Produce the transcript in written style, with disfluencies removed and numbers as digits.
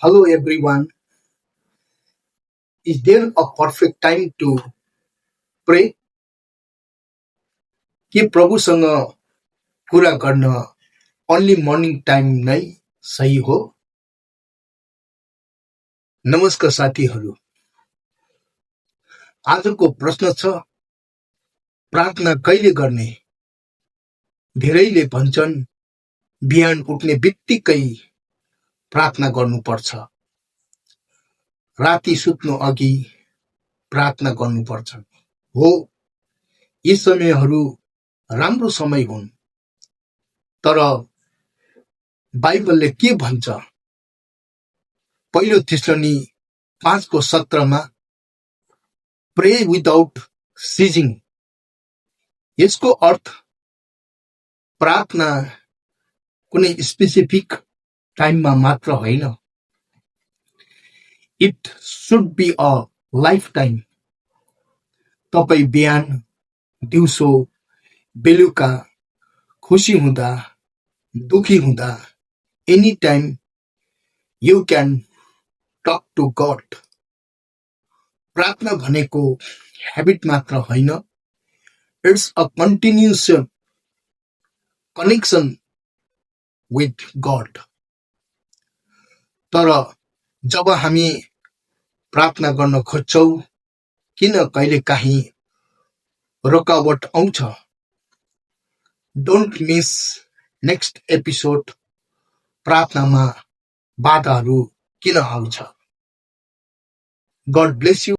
Hello everyone. Is there a perfect time to pray? के प्रभुसँग कुरा गर्न only morning time नै सही हो? नमस्कार साथीहरू। आजको प्रश्न छ प्रार्थना कहिले गर्ने? धेरैले भन्छन् बिहान उठ्ने बित्तिकै प्रार्थना गर्नुपर्छ। राति सुत्नु अघि प्रार्थना गर्नुपर्छ। हो, यी समयहरू राम्रो समय हुन्। तर बाइबलले के भन्छ? पहिलो थिस्सलनी 5:17 मा प्रे विदाउट सिजिङ। यसको अर्थ प्रार्थना कुनै स्पेसिफिक टाइममा मात्र होइन। It should be a life time. तपाईँ बिहान, दिउँसो, बेलुका, खुसी हुँदा, दुखी हुँदा, any time you can talk to God. प्रार्थना भनेको ह्याबिट मात्र होइन, it's a continuous connection with God. तर जब हामी प्रार्थना गर्न खोज्छौँ, किन कहिलेकाहीँ रोकावट आउँछ? Don't miss next episode. प्रार्थनामा बाधाहरू किन आउँछ? God bless you.